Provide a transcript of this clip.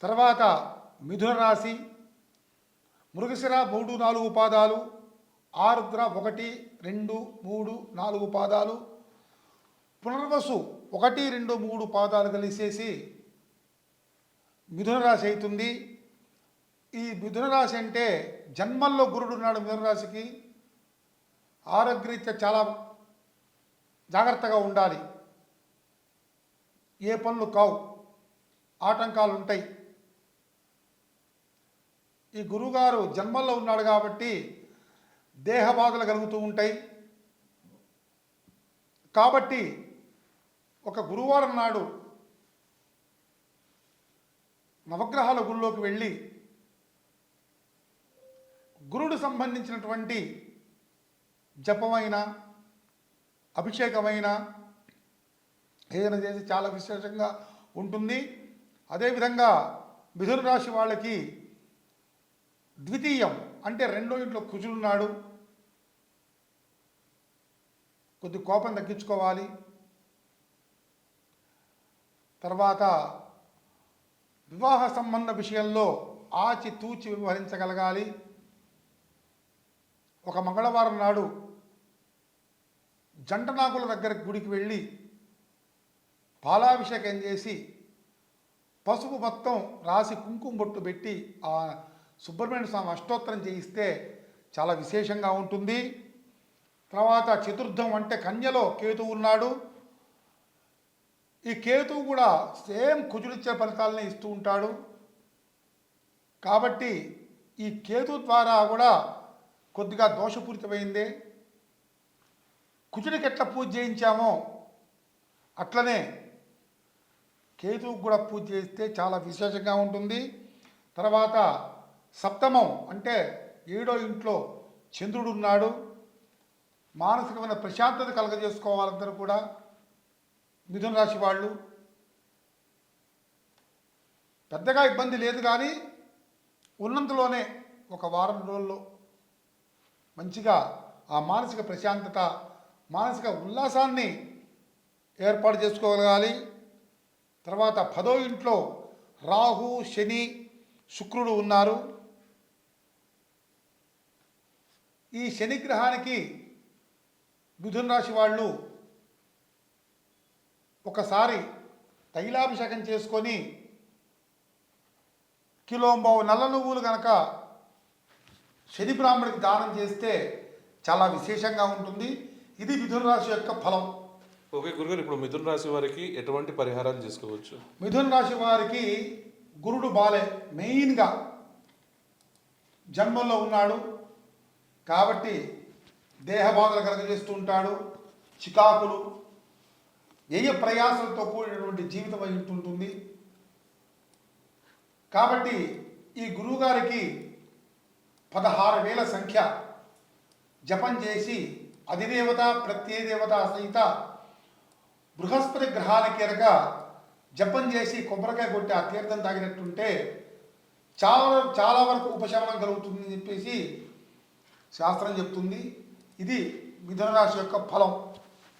తర్వాత మిథున రాశి మృగశిర 3, 4 పాదాలు, ఆరుద్ర 1, 2, 3, 4 పాదాలు, పునర్వసు 1, 2, 3 పాదాలు కలిసేసి మిథున రాశి అవుతుంది. ఈ మిథున రాశి అంటే జన్మల్లో గురుడు ఉన్నాడు మిథున రాశికి. ఆరోగ్యరీత్యా చాలా జాగ్రత్తగా ఉండాలి. ఏ పనులు కావు, ఆటంకాలు ఉంటాయి. ఈ గురువుగారు జన్మల్లో ఉన్నాడు కాబట్టి దేహ బాధలు కలుగుతూ ఉంటాయి. కాబట్టి ఒక గురువారం నాడు నవగ్రహాల గుళ్ళోకి వెళ్ళి గురుడు సంబంధించినటువంటి జపమైన అభిషేకమైన ఏదైనా చేసి చాలా విశేషంగా ఉంటుంది. అదేవిధంగా మిథున రాశి వాళ్ళకి ద్వితీయం అంటే రెండో ఇంట్లో కుజుడున్నాడు. కొద్ది కోపం తగ్గించుకోవాలి. తర్వాత వివాహ సంబంధ విషయంలో ఆచితూచి వ్యవహరించగలగాలి. ఒక మంగళవారం నాడు జంటనాకుల దగ్గర గుడికి వెళ్ళి పాలాభిషేకం చేసి పసుపు మొత్తం రాసి కుంకుమ బొట్టు పెట్టి ఆ సుబ్రహ్మణ్య స్వామి అష్టోత్తరం చేయిస్తే చాలా విశేషంగా ఉంటుంది. తర్వాత చతుర్థం అంటే కన్యలో కేతువు ఉన్నాడు. ఈ కేతువు కూడా సేమ్ కుజుడిచ్చే ఫలితాలని ఇస్తూ ఉంటాడు. కాబట్టి ఈ కేతు ద్వారా కూడా కొద్దిగా దోషపూరితమైందే. కుజుడికి ఎట్లా పూజ చేయించామో అట్లనే కేతువుకు కూడా పూజ చేస్తే చాలా విశేషంగా ఉంటుంది. తర్వాత సప్తమం అంటే 7వ ఇంట్లో చంద్రుడు ఉన్నాడు. మానసికమైన ప్రశాంతత కలగజేసుకోవాలందరూ కూడా మిథున రాశి వాళ్ళు. పెద్దగా ఇబ్బంది లేదు, కానీ ఉన్నంతలోనే ఒక వారం రోజుల్లో మంచిగా ఆ మానసిక ప్రశాంతత, మానసిక ఉల్లాసాన్ని ఏర్పాటు చేసుకోగలగాలి. తర్వాత 10వ ఇంట్లో రాహు, శని, శుక్రుడు ఉన్నారు. ఈ శని గ్రహానికి మిథున రాశి వాళ్ళు ఒకసారి తైలాభిషేకం చేసుకొని కిలోంబావు నల్ల నువ్వులు కనుక శని బ్రాహ్మడికి దానం చేస్తే చాలా విశేషంగా ఉంటుంది. ఇది మిథున రాశి యొక్క ఫలం. ఓకే గురుగారు, ఇప్పుడు మిథున రాశి వారికి ఎటువంటి పరిహారాలు చేసుకోవచ్చు? మిథున రాశి వారికి గురుడు బాలే మెయిన్గా జన్మల్లో ఉన్నాడు కాబట్టి దేహ బాధలు కలగజేస్తూ ఉంటాడు. చికాకులు, వ్యయ ప్రయాసాలతో కూడినటువంటి జీవితం అయి ఉంటుంది. కాబట్టి ఈ గురువుగారికి 16,000 సంఖ్య జపం చేసి అధిదేవత ప్రత్యేదేవత సహిత బృహస్పతి గ్రహానికి కనుక జపం చేసి కొబ్బరికాయ కొట్టి ఆ తీర్థం తాగినట్టుంటే చాలా వరకు ఉపశమనం కలుగుతుందని చెప్పేసి శాస్త్రం చెప్తుంది. ఇది మిథున రాశి యొక్క ఫలం.